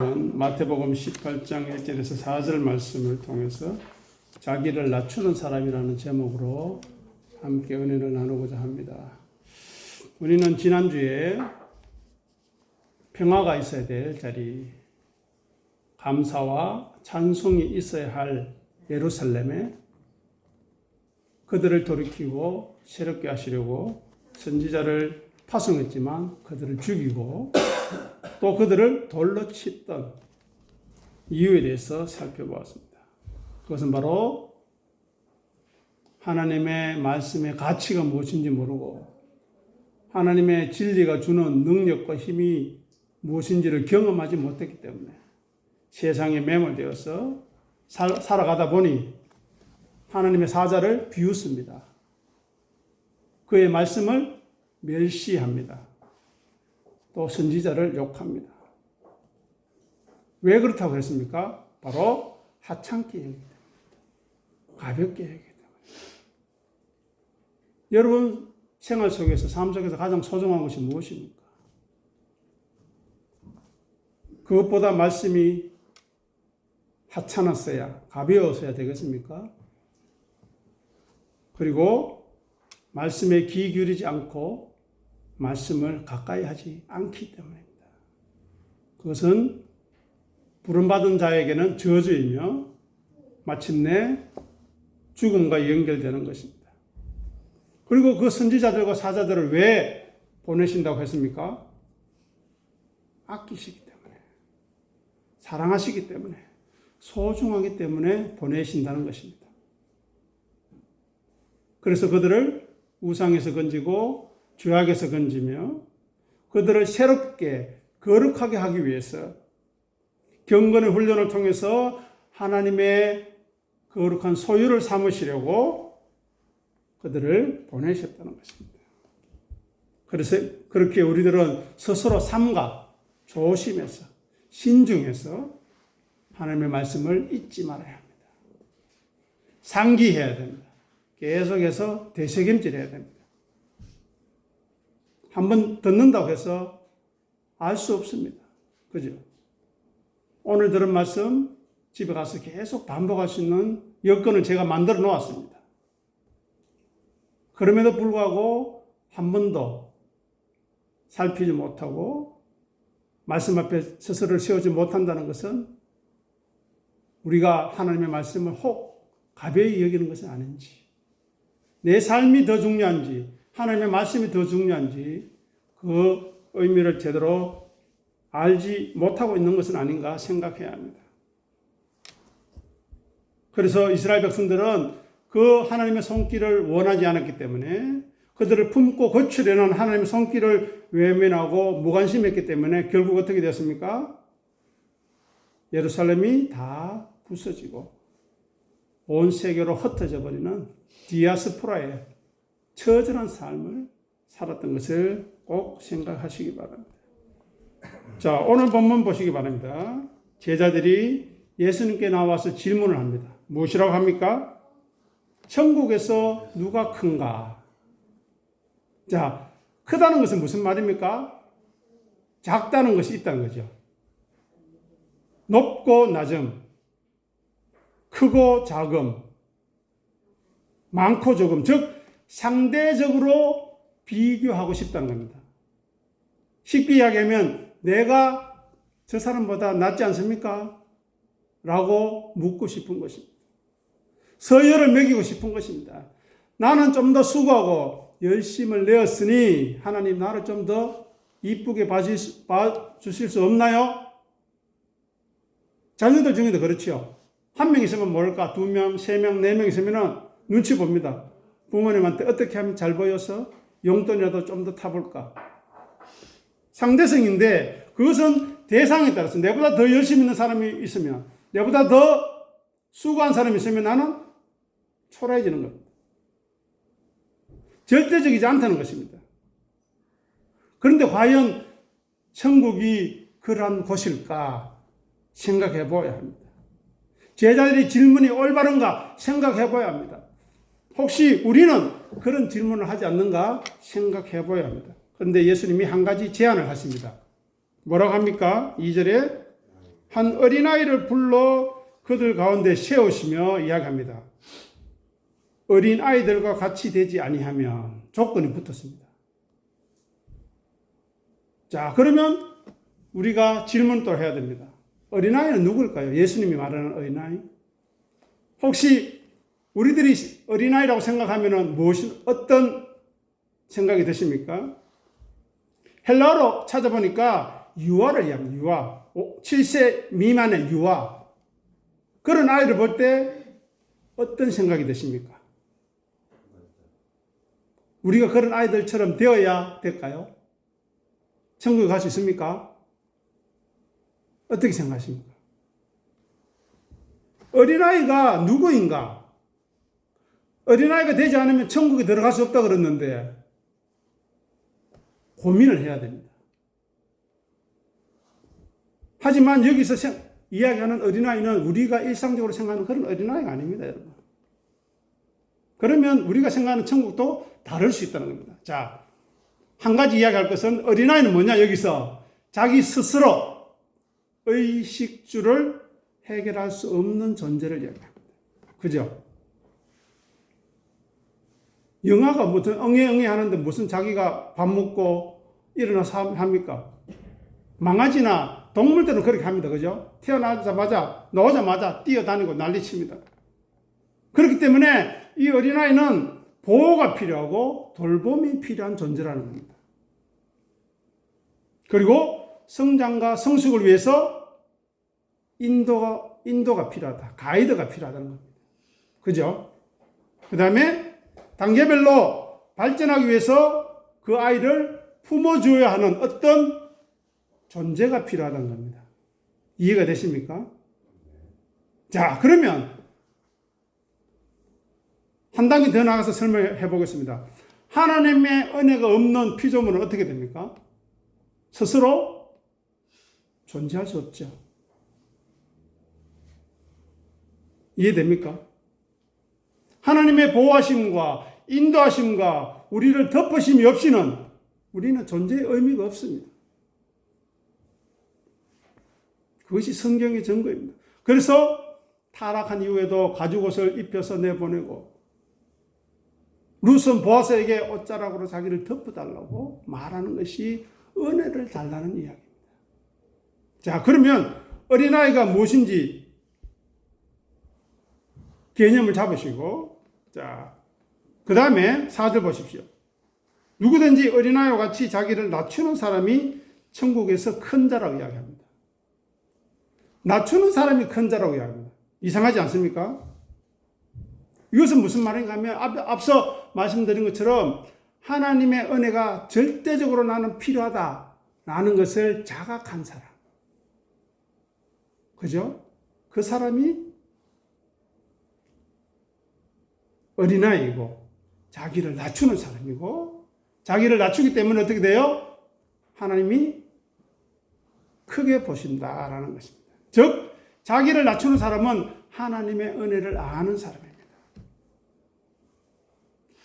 마태복음 18장 1절에서 4절 말씀을 통해서 자기를 낮추는 사람이라는 제목으로 함께 은혜를 나누고자 합니다. 우리는 지난주에 평화가 있어야 될 자리, 감사와 찬송이 있어야 할 예루살렘에 그들을 돌이키고 새롭게 하시려고 선지자를 파송했지만 그들을 죽이고 또 그들을 돌로 쳤던 이유에 대해서 살펴보았습니다. 그것은 바로 하나님의 말씀의 가치가 무엇인지 모르고 하나님의 진리가 주는 능력과 힘이 무엇인지를 경험하지 못했기 때문에 세상에 매몰되어서 살아가다 보니 하나님의 사자를 비웃습니다. 그의 말씀을 멸시합니다. 또 선지자를 욕합니다. 왜 그렇다고 했습니까? 바로 하찮게 여기기 때문입니다. 가볍게 여기기 때문에. 여러분 생활 속에서, 삶 속에서 가장 소중한 것이 무엇입니까? 그것보다 말씀이 하찮았어야, 가벼웠어야 되겠습니까? 그리고 말씀에 귀 기울이지 않고 말씀을 가까이 하지 않기 때문입니다. 그것은 부름받은 자에게는 저주이며 마침내 죽음과 연결되는 것입니다. 그리고 그 선지자들과 사자들을 왜 보내신다고 했습니까? 아끼시기 때문에, 사랑하시기 때문에, 소중하기 때문에 보내신다는 것입니다. 그래서 그들을 우상에서 건지고 죄악에서 건지며 그들을 새롭게 거룩하게 하기 위해서 경건의 훈련을 통해서 하나님의 거룩한 소유를 삼으시려고 그들을 보내셨다는 것입니다. 그래서 그렇게 우리들은 스스로 삼가 조심해서 신중해서 하나님의 말씀을 잊지 말아야 합니다. 상기해야 됩니다. 계속해서 되새김질해야 됩니다. 한번 듣는다고 해서 알 수 없습니다. 그죠? 오늘 들은 말씀 집에 가서 계속 반복할 수 있는 여건을 제가 만들어 놓았습니다. 그럼에도 불구하고 한 번도 살피지 못하고 말씀 앞에 스스로를 세우지 못한다는 것은 우리가 하나님의 말씀을 혹 가벼이 여기는 것은 아닌지, 내 삶이 더 중요한지, 하나님의 말씀이 더 중요한지 그 의미를 제대로 알지 못하고 있는 것은 아닌가 생각해야 합니다. 그래서 이스라엘 백성들은 그 하나님의 손길을 원하지 않았기 때문에 그들을 품고 거추려는 하나님의 손길을 외면하고 무관심했기 때문에 결국 어떻게 되었습니까? 예루살렘이 다 부서지고 온 세계로 흩어져 버리는 디아스포라의 처절한 삶을 살았던 것을 꼭 생각하시기 바랍니다. 자, 오늘 본문 보시기 바랍니다. 제자들이 예수님께 나와서 질문을 합니다. 무엇이라고 합니까? 천국에서 누가 큰가? 자, 크다는 것은 무슨 말입니까? 작다는 것이 있다는 거죠. 높고 낮음, 크고 작음, 많고 적음, 즉 상대적으로 비교하고 싶다는 겁니다. 쉽게 이야기하면 내가 저 사람보다 낫지 않습니까? 라고 묻고 싶은 것입니다. 서열을 매기고 싶은 것입니다. 나는 좀 더 수고하고 열심을 내었으니 하나님 나를 좀 더 이쁘게 봐주실 수 없나요? 자녀들 중에도 그렇죠. 한 명 있으면 모를까? 두 명, 세 명, 네 명 있으면 눈치 봅니다. 부모님한테 어떻게 하면 잘 보여서 용돈이라도 좀 더 타볼까? 상대성인데 그것은 대상에 따라서 내보다 더 열심히 있는 사람이 있으면, 내보다 더 수고한 사람이 있으면 나는 초라해지는 겁니다. 절대적이지 않다는 것입니다. 그런데 과연 천국이 그러한 곳일까 생각해 보아야 합니다. 제자들의 질문이 올바른가 생각해 보아야 합니다. 혹시 우리는 그런 질문을 하지 않는가 생각해 보아야 합니다. 그런데 예수님이 한 가지 제안을 하십니다. 뭐라고 합니까? 2절에 한 어린아이를 불러 그들 가운데 세우시며 이야기합니다. 어린아이들과 같이 되지 아니하면 조건이 붙었습니다. 자, 그러면 우리가 질문 또 해야 됩니다. 어린아이는 누굴까요? 예수님이 말하는 어린아이? 혹시 우리들이 어린아이라고 생각하면 어떤 생각이 드십니까? 헬라어로 찾아보니까 유아를 이야기합니다. 유아. 7세 미만의 유아. 그런 아이를 볼 때 어떤 생각이 드십니까? 우리가 그런 아이들처럼 되어야 될까요? 천국에 갈 수 있습니까? 어떻게 생각하십니까? 어린아이가 누구인가? 어린아이가 되지 않으면 천국에 들어갈 수 없다 그랬는데 고민을 해야 됩니다. 하지만 여기서 이야기하는 어린아이는 우리가 일상적으로 생각하는 그런 어린아이가 아닙니다, 여러분. 그러면 우리가 생각하는 천국도 다를 수 있다는 겁니다. 자, 한 가지 이야기할 것은 어린아이는 뭐냐? 여기서 자기 스스로 의식주를 해결할 수 없는 존재를 이야기합니다. 그죠? 영아가 무슨 엉애엉애 하는데 무슨 자기가 밥 먹고 일어나서 합니까? 망아지나 동물들은 그렇게 합니다. 그죠? 나오자마자 뛰어다니고 난리칩니다. 그렇기 때문에 이 어린아이는 보호가 필요하고 돌봄이 필요한 존재라는 겁니다. 그리고 성장과 성숙을 위해서 인도가 필요하다. 가이드가 필요하다는 겁니다. 그죠? 그 다음에 단계별로 발전하기 위해서 그 아이를 품어줘야 하는 어떤 존재가 필요하다는 겁니다. 이해가 되십니까? 자, 그러면 한 단계 더 나가서 설명해 보겠습니다. 하나님의 은혜가 없는 피조물은 어떻게 됩니까? 스스로 존재할 수 없죠. 이해됩니까? 하나님의 보호하심과 인도하심과 우리를 덮으심이 없이는 우리는 존재의 의미가 없습니다. 그것이 성경의 증거입니다. 그래서 타락한 이후에도 가죽옷을 입혀서 내보내고 룻은 보아스에게 옷자락으로 자기를 덮어달라고 말하는 것이 은혜를 달라는 이야기입니다. 자, 그러면 어린아이가 무엇인지 개념을 잡으시고, 자, 그 다음에 4절 보십시오. 누구든지 어린아이와 같이 자기를 낮추는 사람이 천국에서 큰 자라고 이야기합니다. 낮추는 사람이 큰 자라고 이야기합니다. 이상하지 않습니까? 이것은 무슨 말인가 하면 앞서 말씀드린 것처럼 하나님의 은혜가 절대적으로 나는 필요하다라는 것을 자각한 사람. 그죠? 그 사람이 어린아이고 자기를 낮추는 사람이고 자기를 낮추기 때문에 어떻게 돼요? 하나님이 크게 보신다라는 것입니다. 즉 자기를 낮추는 사람은 하나님의 은혜를 아는 사람입니다.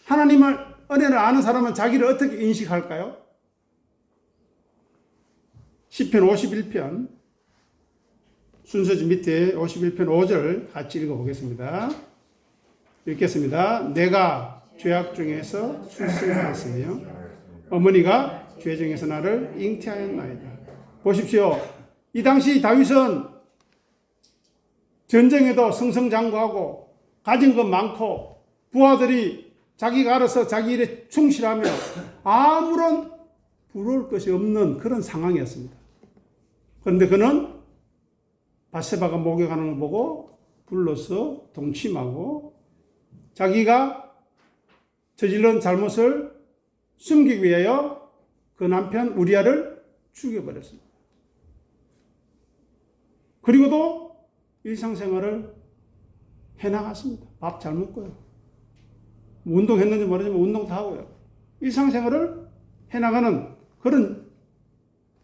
하나님의 은혜를 아는 사람은 자기를 어떻게 인식할까요? 시편 51편 순서지 밑에 51편 5절 같이 읽어보겠습니다. 읽겠습니다. 내가 죄악 중에서 출생하였으며 어머니가 죄 중에서 나를 잉태하였나이다. 보십시오. 이 당시 다윗은 전쟁에도 승승장구하고 가진 것 많고 부하들이 자기가 알아서 자기 일에 충실하며 아무런 부러울 것이 없는 그런 상황이었습니다. 그런데 그는 바세바가 목욕하는 걸 보고 불러서 동침하고 자기가 저질른 잘못을 숨기기 위하여 그 남편 우리아를 죽여버렸습니다. 그리고도 일상생활을 해나갔습니다. 밥 잘 먹고요. 운동했는지 모르지만 운동 다 하고요. 일상생활을 해나가는 그런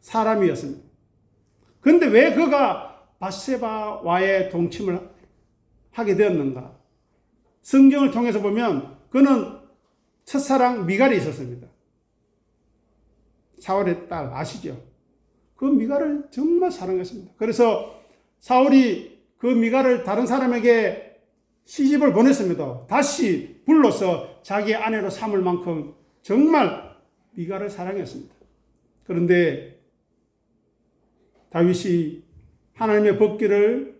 사람이었습니다. 그런데 왜 그가 바세바와의 동침을 하게 되었는가? 성경을 통해서 보면 그는 첫사랑 미갈이 있었습니다. 사울의 딸 아시죠? 그 미갈을 정말 사랑했습니다. 그래서 사울이 그 미갈을 다른 사람에게 시집을 보냈습니다. 다시 불러서 자기의 아내로 삼을 만큼 정말 미갈을 사랑했습니다. 그런데 다윗이 하나님의 법궤를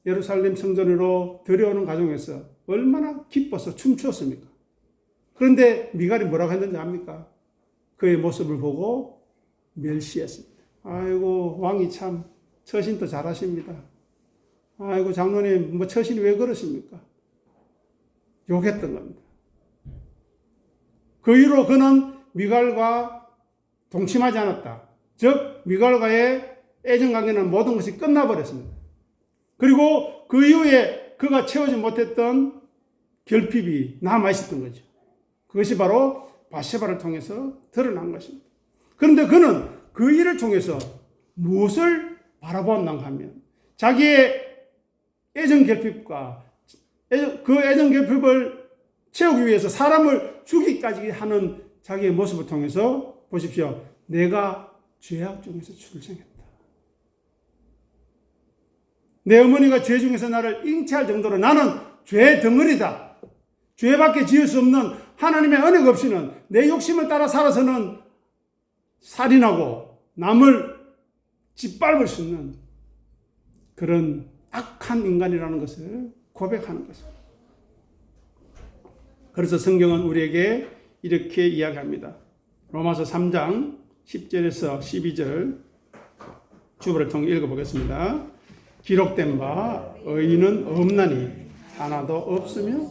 예루살렘 성전으로 들여오는 과정에서 얼마나 기뻐서 춤추었습니까? 그런데 미갈이 뭐라고 했는지 압니까? 그의 모습을 보고 멸시했습니다. 아이고, 왕이 참 처신도 잘하십니다. 아이고, 장로님, 뭐 처신이 왜 그러십니까? 욕했던 겁니다. 그 이후로 그는 미갈과 동침하지 않았다. 즉, 미갈과의 애정관계는 모든 것이 끝나버렸습니다. 그리고 그 이후에 그가 채우지 못했던 결핍이 남아있었던 거죠. 그것이 바로 바세바를 통해서 드러난 것입니다. 그런데 그는 그 일을 통해서 무엇을 바라보았는가 하면 자기의 애정 결핍과 그 애정 결핍을 채우기 위해서 사람을 죽이기까지 하는 자기의 모습을 통해서 보십시오. 내가 죄악 중에서 출생했다. 내 어머니가 죄 중에서 나를 잉태할 정도로 나는 죄 덩어리다. 죄밖에 지을 수 없는 하나님의 은혜가 없이는 내 욕심을 따라 살아서는 살인하고 남을 짓밟을 수 있는 그런 악한 인간이라는 것을 고백하는 것입니다. 그래서 성경은 우리에게 이렇게 이야기합니다. 로마서 3장 10절에서 12절 주보를 통해 읽어보겠습니다. 기록된 바 의인은 없나니 하나도 없으며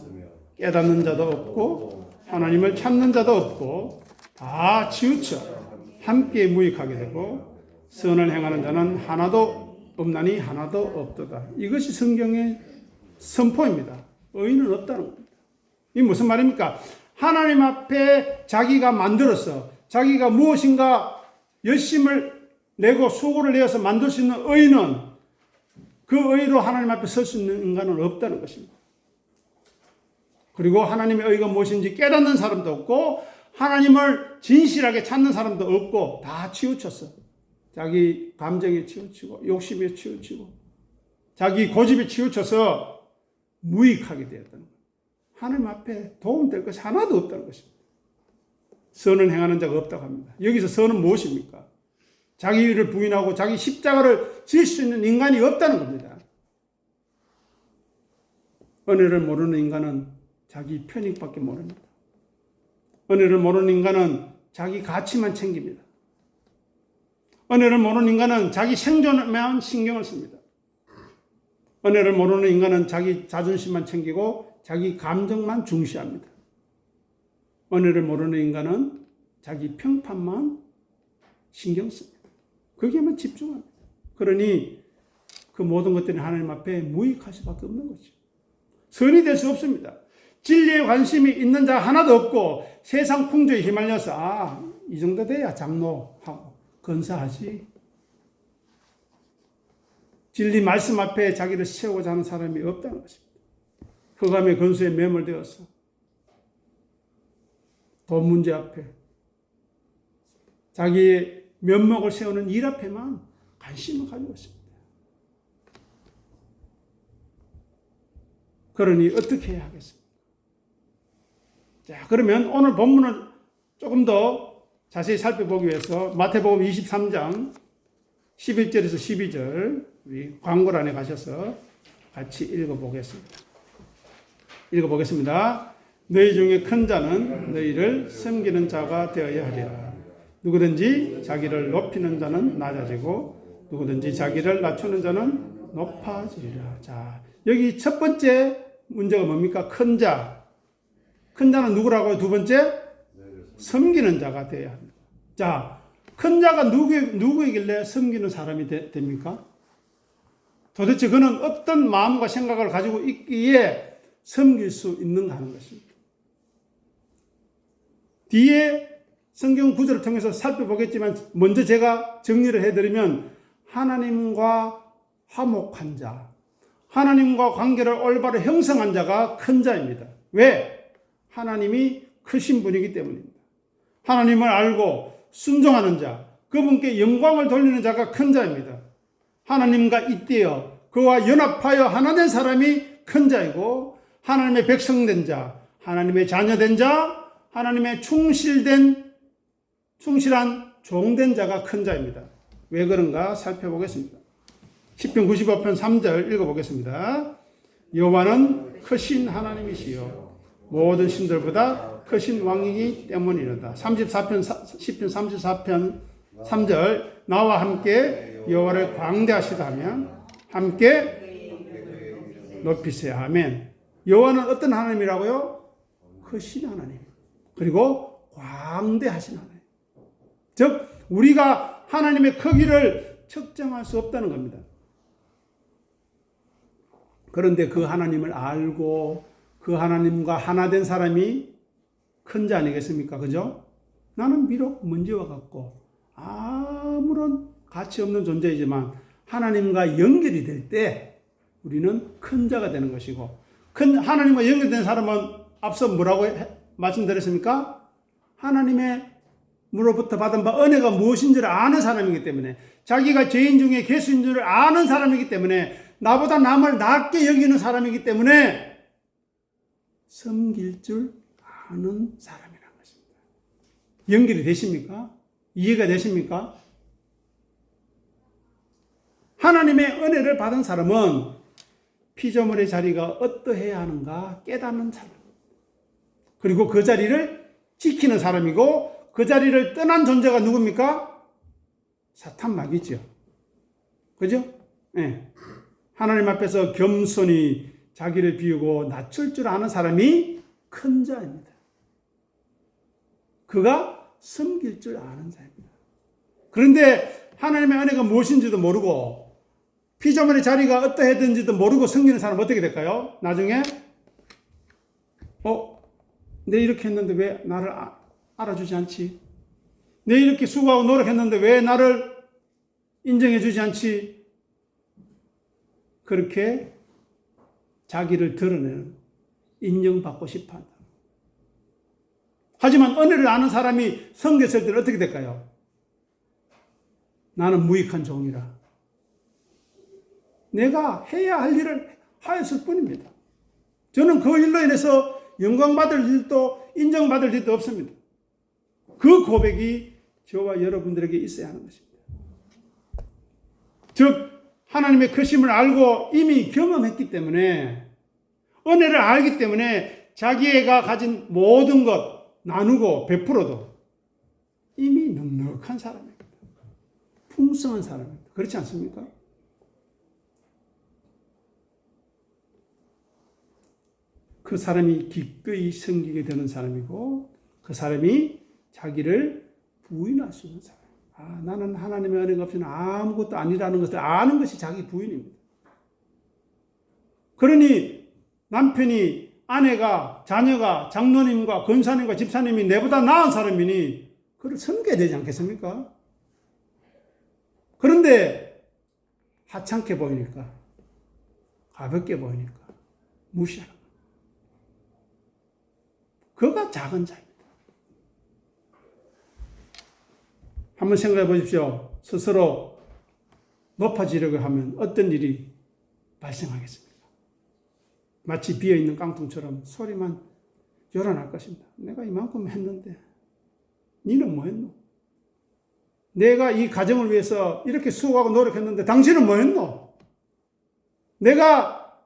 깨닫는 자도 없고 하나님을 찾는 자도 없고 다 치우쳐 함께 무익하게 되고 선을 행하는 자는 하나도 없나니 하나도 없도다. 이것이 성경의 선포입니다. 의인은 없다는 겁니다. 이게 무슨 말입니까? 하나님 앞에 자기가 만들어서 자기가 무엇인가 열심을 내고 수고를 내어서 만들 수 있는 의인은 그 의로 하나님 앞에 설 수 있는 인간은 없다는 것입니다. 그리고 하나님의 의가 무엇인지 깨닫는 사람도 없고 하나님을 진실하게 찾는 사람도 없고 다 치우쳤어. 자기 감정에 치우치고 욕심에 치우치고 자기 고집에 치우쳐서 무익하게 되었다는 거예요. 하나님 앞에 도움될 것이 하나도 없다는 것입니다. 선을 행하는 자가 없다고 합니다. 여기서 선은 무엇입니까? 자기 일을 부인하고 자기 십자가를 질 수 있는 인간이 없다는 겁니다. 은혜를 모르는 인간은 자기 편익밖에 모릅니다. 은혜를 모르는 인간은 자기 가치만 챙깁니다. 은혜를 모르는 인간은 자기 생존에만 신경을 씁니다. 은혜를 모르는 인간은 자기 자존심만 챙기고 자기 감정만 중시합니다. 은혜를 모르는 인간은 자기 평판만 신경 씁니다. 거기에만 집중합니다. 그러니 그 모든 것들이 하나님 앞에 무익할 수밖에 없는 거죠. 선이 될 수 없습니다. 진리에 관심이 있는 자 하나도 없고 세상 풍조에 휘말려서 이 정도 돼야 장로하고 건사하지. 진리 말씀 앞에 자기를 세우고자 하는 사람이 없다는 것입니다. 흑암의 건수에 매몰되어서 돈 문제 앞에 자기의 면목을 세우는 일 앞에만 관심을 가지고 있습니다. 그러니 어떻게 해야 하겠습니까? 자, 그러면 오늘 본문을 조금 더 자세히 살펴보기 위해서 마태복음 23장 11절에서 12절 우리 광고란에 가셔서 같이 읽어보겠습니다. 너희 중에 큰 자는 너희를 섬기는 자가 되어야 하리라. 누구든지 자기를 높이는 자는 낮아지고 누구든지 자기를 낮추는 자는 높아지리라. 자, 여기 첫 번째 문제가 뭡니까? 큰 자. 큰 자는 누구라고요? 두 번째? 섬기는 자가 되어야 합니다. 자, 큰 자가 누구이길래 섬기는 사람이 됩니까? 도대체 그는 어떤 마음과 생각을 가지고 있기에 섬길 수 있는가 하는 것입니다. 뒤에 성경 구절을 통해서 살펴보겠지만 먼저 제가 정리를 해드리면 하나님과 화목한 자, 하나님과 관계를 올바로 형성한 자가 큰 자입니다. 왜? 하나님이 크신 분이기 때문입니다. 하나님을 알고 순종하는 자, 그분께 영광을 돌리는 자가 큰 자입니다. 하나님과 잇대어 그와 연합하여 하나 된 사람이 큰 자이고 하나님의 백성된 자, 하나님의 자녀된 자, 하나님의 충실한 종된 자가 큰 자입니다. 왜 그런가 살펴보겠습니다. 시편 95편 3절 읽어보겠습니다. 여호와는 크신 하나님이시요 모든 신들보다 크신 왕이기 때문이로다. 시편 34편 3절 나와 함께 여호와를 광대하시다 하면 함께 높이세요. 아멘. 여호와는 어떤 하나님이라고요? 크신 하나님. 그리고 광대하신 하나님. 즉 우리가 하나님의 크기를 측정할 수 없다는 겁니다. 그런데 그 하나님을 알고 그 하나님과 하나 된 사람이 큰 자 아니겠습니까? 그죠? 나는 비록 먼지와 같고 아무런 가치 없는 존재이지만 하나님과 연결이 될 때 우리는 큰 자가 되는 것이고, 하나님과 연결된 사람은 앞서 뭐라고 말씀드렸습니까? 하나님의 으로부터 받은 바 은혜가 무엇인지를 아는 사람이기 때문에, 자기가 죄인 중에 괴수인 줄을 아는 사람이기 때문에, 나보다 남을 낮게 여기는 사람이기 때문에 섬길 줄 아는 사람이라는 것입니다. 연결이 되십니까? 이해가 되십니까? 하나님의 은혜를 받은 사람은 피조물의 자리가 어떠해야 하는가 깨닫는 사람, 그리고 그 자리를 지키는 사람이고, 그 자리를 떠난 존재가 누굽니까? 사탄 마귀죠. 그죠? 네. 하나님 앞에서 겸손히 자기를 비우고 낮출 줄 아는 사람이 큰 자입니다. 그가 섬길 줄 아는 자입니다. 그런데 하나님의 은혜가 무엇인지도 모르고 피조물의 자리가 어떠해든지도 모르고 섬기는 사람은 어떻게 될까요? 나중에 내 이렇게 했는데 왜 나를 알아주지 않지? 내 이렇게 수고하고 노력했는데 왜 나를 인정해 주지 않지? 그렇게 자기를 드러내는, 인정받고 싶어 한다. 하지만 은혜를 아는 사람이 섬겼을 때는 어떻게 될까요? 나는 무익한 종이라. 내가 해야 할 일을 하였을 뿐입니다. 저는 그 일로 인해서 영광받을 일도 인정받을 일도 없습니다. 그 고백이 저와 여러분들에게 있어야 하는 것입니다. 즉 하나님의 크심을 알고 이미 경험했기 때문에, 은혜를 알기 때문에 자기가 가진 모든 것 나누고 베풀어도 이미 넉넉한 사람입니다. 풍성한 사람입니다. 그렇지 않습니까? 그 사람이 기꺼이 섬기게 되는 사람이고, 그 사람이 자기를 부인할 수 있는 사람. 나는 하나님의 은혜가 없이는 아무것도 아니라는 것을 아는 것이 자기 부인입니다. 그러니 남편이, 아내가, 자녀가, 장로님과 권사님과 집사님이 내보다 나은 사람이니 그를 섬겨야 되지 않겠습니까? 그런데 하찮게 보이니까, 가볍게 보이니까 무시하는 거예요. 그가 작은 자입니다. 한번 생각해 보십시오. 스스로 높아지려고 하면 어떤 일이 발생하겠습니까? 마치 비어있는 깡통처럼 소리만 열어날 것입니다. 내가 이만큼 했는데 니는 뭐 했노? 내가 이 가정을 위해서 이렇게 수고하고 노력했는데 당신은 뭐 했노? 내가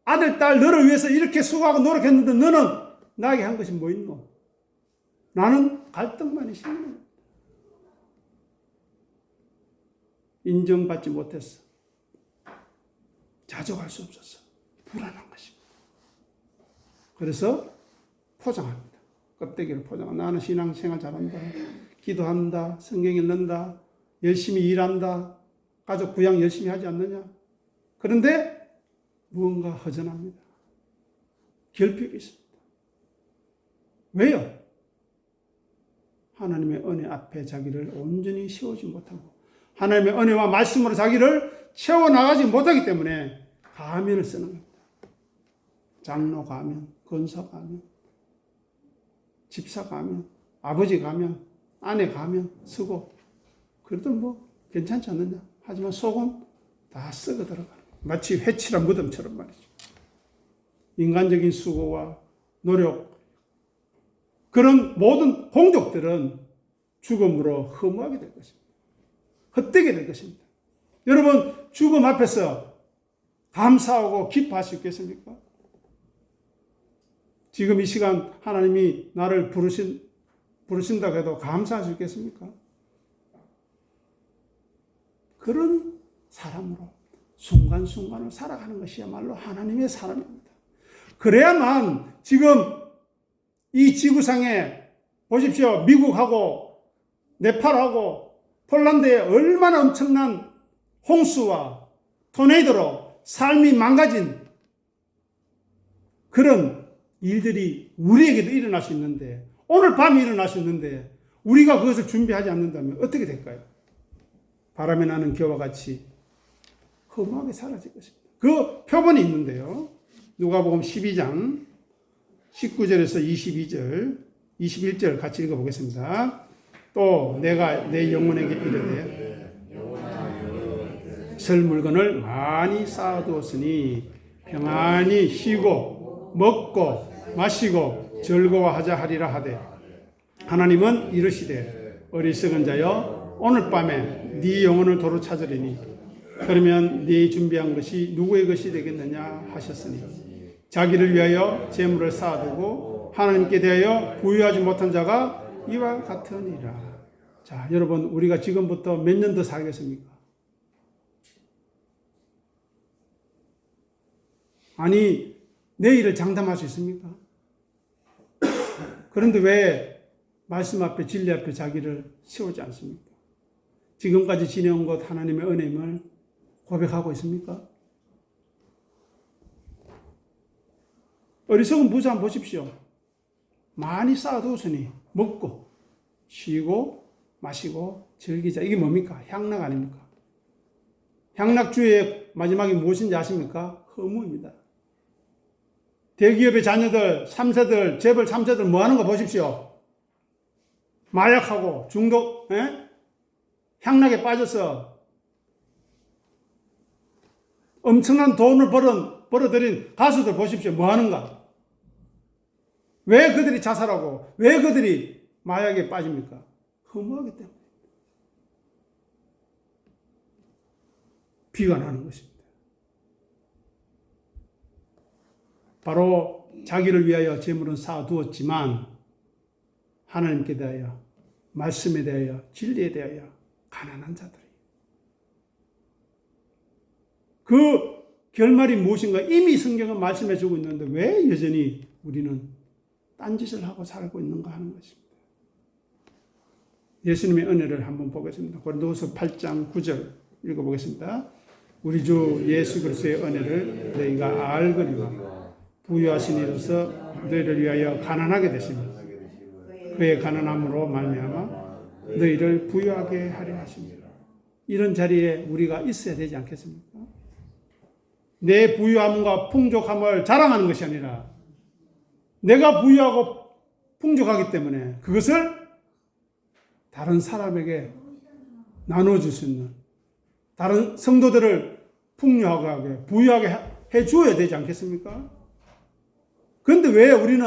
아들, 딸, 너를 위해서 이렇게 수고하고 노력했는데 너는 나에게 한 것이 뭐 있노? 나는 갈등만이 심는 겁니다. 인정받지 못했어. 자족할 수 없었어. 불안한 것입니다. 그래서 포장합니다. 껍데기를 포장합니다. 나는 신앙생활 잘한다. 기도한다. 성경 읽는다. 열심히 일한다. 가족 부양 열심히 하지 않느냐. 그런데 무언가 허전합니다. 결핍이 있습니다. 왜요? 하나님의 은혜 앞에 자기를 온전히 세우지 못하고 하나님의 은혜와 말씀으로 자기를 채워나가지 못하기 때문에 가면을 쓰는 겁니다. 장로 가면, 권사 가면, 집사 가면, 아버지 가면, 아내 가면 쓰고, 그래도 뭐 괜찮지 않느냐. 하지만 속은 다 썩어 들어가는 거예요. 마치 회칠한 무덤처럼 말이죠. 인간적인 수고와 노력, 그런 모든 공적들은 죽음으로 허무하게 될 것입니다. 헛되게 될 것입니다. 여러분, 죽음 앞에서 감사하고 기뻐할 수 있겠습니까? 지금 이 시간 하나님이 나를 부르신다고 해도 감사할 수 있겠습니까? 그런 사람으로 순간순간을 살아가는 것이야말로 하나님의 사람입니다. 그래야만 지금 이 지구상에 보십시오. 미국하고 네팔하고 폴란드에 얼마나 엄청난 홍수와 토네이도로 삶이 망가진 그런 일들이 우리에게도 일어날 수 있는데, 오늘 밤에 일어날 수 있는데 우리가 그것을 준비하지 않는다면 어떻게 될까요? 바람에 나는 겨와 같이 허무하게 사라질 것입니다. 그 표본이 있는데요. 누가복음 12장 19절에서 22절, 21절 같이 읽어보겠습니다. 또 내가 내 영혼에게 이르되 설 물건을 많이 쌓아두었으니 평안히 쉬고 먹고 마시고 즐거워하자 하리라 하되, 하나님은 이르시되 어리석은 자여 오늘 밤에 네 영혼을 도로 찾으리니 그러면 네 준비한 것이 누구의 것이 되겠느냐 하셨으니, 자기를 위하여 재물을 쌓아두고 하나님께 대하여 부유하지 못한 자가 이와 같으니라. 자, 여러분, 우리가 지금부터 몇 년 더 살겠습니까? 아니, 내일을 장담할 수 있습니까? 그런데 왜 말씀 앞에, 진리 앞에 자기를 세우지 않습니까? 지금까지 지내온 것 하나님의 은혜임을 고백하고 있습니까? 어리석은 부자 한번 보십시오. 많이 쌓아두었으니 먹고 쉬고 마시고 즐기자. 이게 뭡니까? 향락 아닙니까? 향락주의 마지막이 무엇인지 아십니까? 허무입니다. 대기업의 자녀들, 3세들, 재벌 3세들 뭐 하는 거 보십시오. 마약하고 중독, 향락에 빠져서 엄청난 돈을 벌어들인 가수들 보십시오. 뭐 하는가? 왜 그들이 자살하고, 왜 그들이 마약에 빠집니까? 허무하기 때문에. 비관하는 것입니다. 바로 자기를 위하여 재물은 쌓아두었지만 하나님께 대하여, 말씀에 대하여, 진리에 대하여 가난한 자들이. 그 결말이 무엇인가 이미 성경은 말씀해 주고 있는데 왜 여전히 우리는 딴짓을 하고 살고 있는가 하는 것입니다. 예수님의 은혜를 한번 보겠습니다. 고린도후서 8장 9절 읽어보겠습니다. 우리 주 예수 그리스도의 은혜를 너희가 알거니와 부유하신 이로서 너희를 위하여 가난하게 되시며 그의 가난함으로 말미암아 너희를 부유하게 하려 하십니다. 이런 자리에 우리가 있어야 되지 않겠습니까? 내 부유함과 풍족함을 자랑하는 것이 아니라 내가 부유하고 풍족하기 때문에 그것을 다른 사람에게 나눠줄 수 있는, 다른 성도들을 풍요하게 부유하게 해 주어야 되지 않겠습니까? 그런데 왜 우리는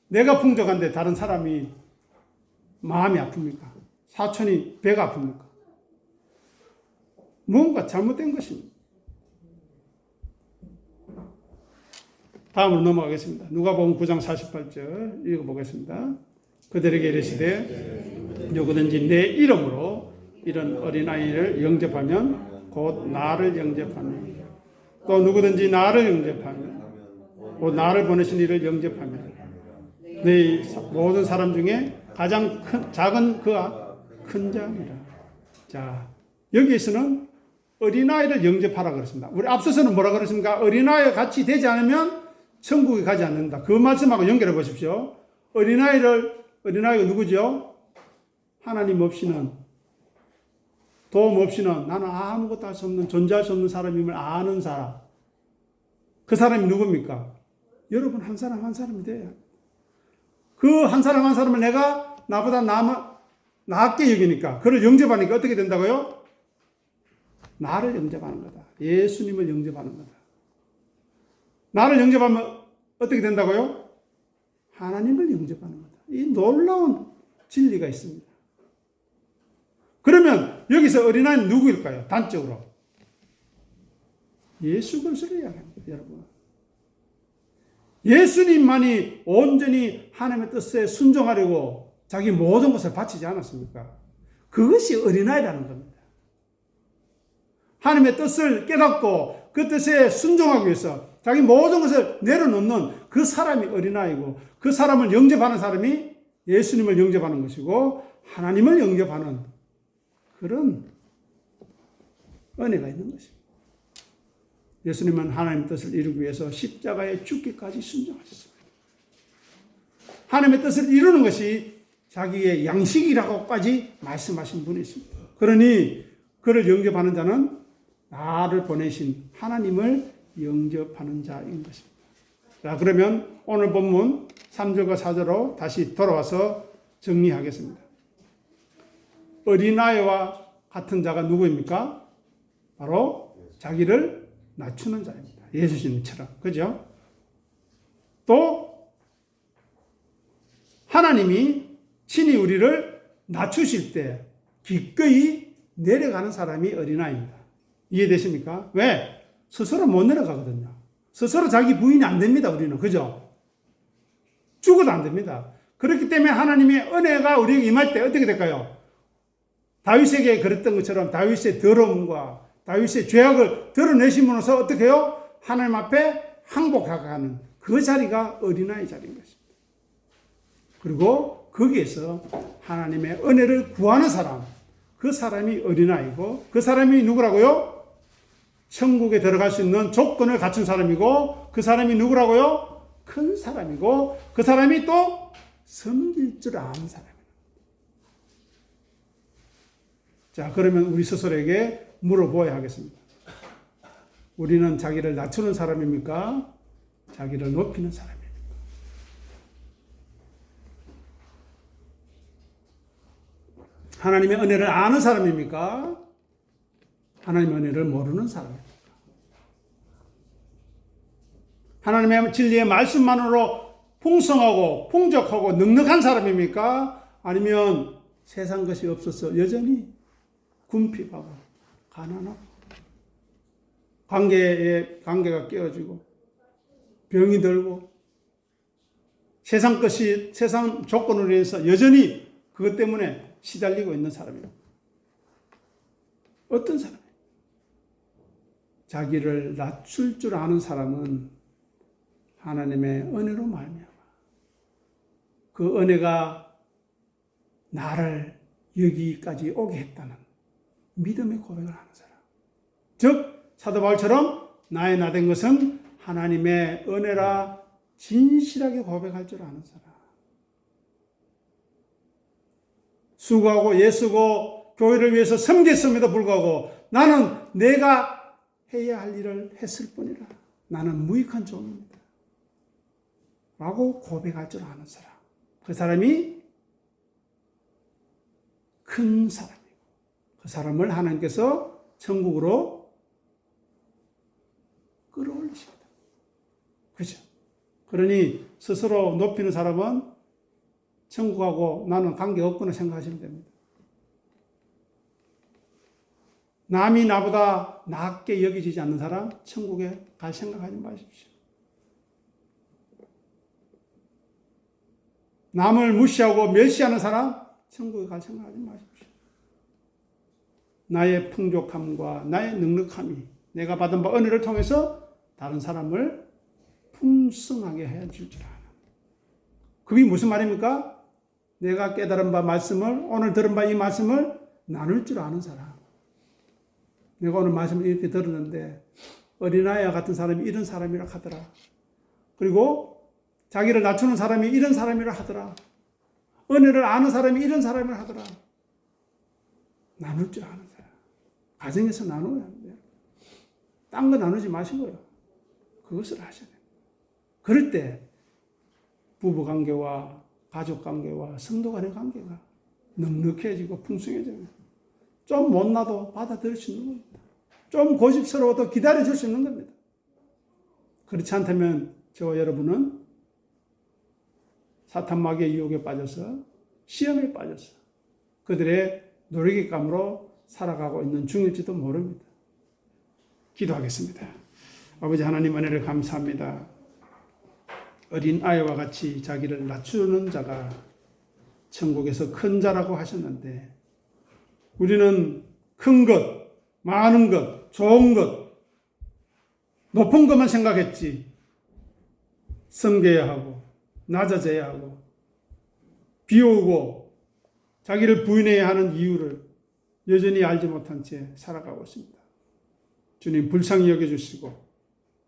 내가 풍족한데 다른 사람이 마음이 아픕니까? 사촌이 배가 아픕니까? 뭔가 잘못된 것입니다. 다음으로 넘어가겠습니다. 누가복음 9장 48절 읽어보겠습니다. 그들에게 이르시되 누구든지 내 이름으로 이런 어린아이를 영접하면 곧 나를 영접하면, 또 누구든지 나를 영접하면 곧 나를 보내신 이를 영접하면 네 모든 사람 중에 가장 작은 그와 큰 자니라. 자, 여기에서는 어린아이를 영접하라 그랬습니다. 우리 앞서서는 뭐라 그랬습니까? 어린아이와 같이 되지 않으면 천국에 가지 않는다. 그 말씀하고 연결해 보십시오. 어린아이가 누구죠? 하나님 없이는, 도움 없이는 나는 아무것도 할 수 없는, 존재할 수 없는 사람임을 아는 사람. 그 사람이 누굽니까? 여러분 한 사람 한 사람이 돼요. 그 한 사람 한 사람을 내가 나보다 낫게 여기니까, 그를 영접하니까 어떻게 된다고요? 나를 영접하는 거다. 예수님을 영접하는 거다. 나를 영접하면 어떻게 된다고요? 하나님을 영접하는 거다. 이 놀라운 진리가 있습니다. 그러면 여기서 어린아이는 누구일까요? 단적으로. 예수 그리스도를 이야기합니다, 여러분. 예수님만이 온전히 하나님의 뜻에 순종하려고 자기 모든 것을 바치지 않았습니까? 그것이 어린아이라는 겁니다. 하나님의 뜻을 깨닫고 그 뜻에 순종하기 위해서 자기 모든 것을 내려놓는 그 사람이 어린아이고, 그 사람을 영접하는 사람이 예수님을 영접하는 것이고 하나님을 영접하는 그런 은혜가 있는 것입니다. 예수님은 하나님의 뜻을 이루기 위해서 십자가에 죽기까지 순종하셨습니다. 하나님의 뜻을 이루는 것이 자기의 양식이라고까지 말씀하신 분이 있습니다. 그러니 그를 영접하는 자는 나를 보내신 하나님을 영접하는 자인 것입니다. 자, 그러면 오늘 본문 3절과 4절로 다시 돌아와서 정리하겠습니다. 어린아이와 같은 자가 누구입니까? 바로 자기를 낮추는 자입니다. 예수님처럼. 그죠? 또 하나님이 친히 우리를 낮추실 때 기꺼이 내려가는 사람이 어린아이입니다. 이해되십니까? 왜? 스스로 못 내려가거든요. 스스로 자기 부인이 안 됩니다, 우리는. 그죠? 죽어도 안 됩니다. 그렇기 때문에 하나님의 은혜가 우리에게 임할 때 어떻게 될까요? 다윗에게 그랬던 것처럼 다윗의 더러움과 다윗의 죄악을 드러내심으로써 어떻게 해요? 하나님 앞에 항복하는 그 자리가 어린아이 자리인 것입니다. 그리고 거기에서 하나님의 은혜를 구하는 사람, 그 사람이 어린아이고, 그 사람이 누구라고요? 천국에 들어갈 수 있는 조건을 갖춘 사람이고, 그 사람이 누구라고요? 큰 사람이고, 그 사람이 또 섬길 줄 아는 사람입니다. 자, 그러면 우리 스스로에게 물어보아야 하겠습니다. 우리는 자기를 낮추는 사람입니까? 자기를 높이는 사람입니까? 하나님의 은혜를 아는 사람입니까? 하나님의 은혜를 모르는 사람입니까? 하나님의 진리의 말씀만으로 풍성하고 풍족하고 넉넉한 사람입니까? 아니면 세상 것이 없어서 여전히 궁핍하고 가난하고 관계가 깨어지고 병이 들고 세상 조건으로 인해서 여전히 그것 때문에 시달리고 있는 사람입니다. 어떤 사람이에요? 자기를 낮출 줄 아는 사람은 하나님의 은혜로 말미암아 그 은혜가 나를 여기까지 오게 했다는 믿음의 고백을 하는 사람. 즉 사도 바울처럼 나의 나된 것은 하나님의 은혜라 진실하게 고백할 줄 아는 사람. 수고하고 애쓰고 교회를 위해서 섬겼음에도 불구하고 나는 내가 해야 할 일을 했을 뿐이라. 나는 무익한 종입니다. 라고 고백할 줄 아는 사람. 그 사람이 큰 사람이고 그 사람을 하나님께서 천국으로 끌어올리십니다. 그죠? 그러니 스스로 높이는 사람은 천국하고 나는 관계없구나 생각하시면 됩니다. 남이 나보다 낮게 여기지지 않는 사람 천국에 갈 생각하지 마십시오. 남을 무시하고 멸시하는 사람 천국에 갈 생각하지 마십시오. 나의 풍족함과 나의 넉넉함이 내가 받은 바 은혜를 통해서 다른 사람을 풍성하게 해줄 줄 아는. 그게 무슨 말입니까? 내가 깨달은 바 말씀을 오늘 들은 바 이 말씀을 나눌 줄 아는 사람. 내가 오늘 말씀을 이렇게 들었는데 어린아이와 같은 사람이 이런 사람이라 하더라. 그리고 자기를 낮추는 사람이 이런 사람이라 하더라. 은혜를 아는 사람이 이런 사람이라 하더라. 나눌 줄 아는 사람. 가정에서 나눠야 합니다. 딴 거 나누지 마시고요. 그것을 하셔야 돼요. 그럴 때 부부관계와 가족관계와 성도 간의 관계가 넉넉해지고 풍성해져요. 좀 못나도 받아들일 수 있는 겁니다. 좀 고집스러워도 기다려줄 수 있는 겁니다. 그렇지 않다면 저와 여러분은 사탄 마귀의 유혹에 빠져서 시험에 빠져서 그들의 노리기감으로 살아가고 있는 중일지도 모릅니다. 기도하겠습니다. 아버지 하나님 은혜를 감사합니다. 어린 아이와 같이 자기를 낮추는 자가 천국에서 큰 자라고 하셨는데 우리는 큰 것, 많은 것, 좋은 것, 높은 것만 생각했지 섬겨야 하고 낮아져야 하고 비우고 자기를 부인해야 하는 이유를 여전히 알지 못한 채 살아가고 있습니다. 주님 불쌍히 여겨주시고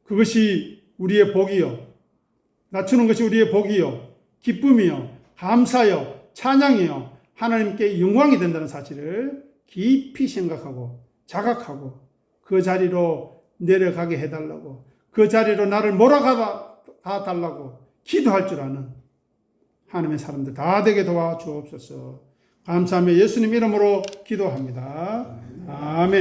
그것이 우리의 복이요 낮추는 것이 우리의 복이요 기쁨이요 감사요 찬양이요 하나님께 영광이 된다는 사실을 깊이 생각하고 자각하고 그 자리로 내려가게 해달라고 그 자리로 나를 몰아가 달라고 기도할 줄 아는 하나님의 사람들 다 되게 도와주옵소서. 감사하며 예수님 이름으로 기도합니다. 아멘.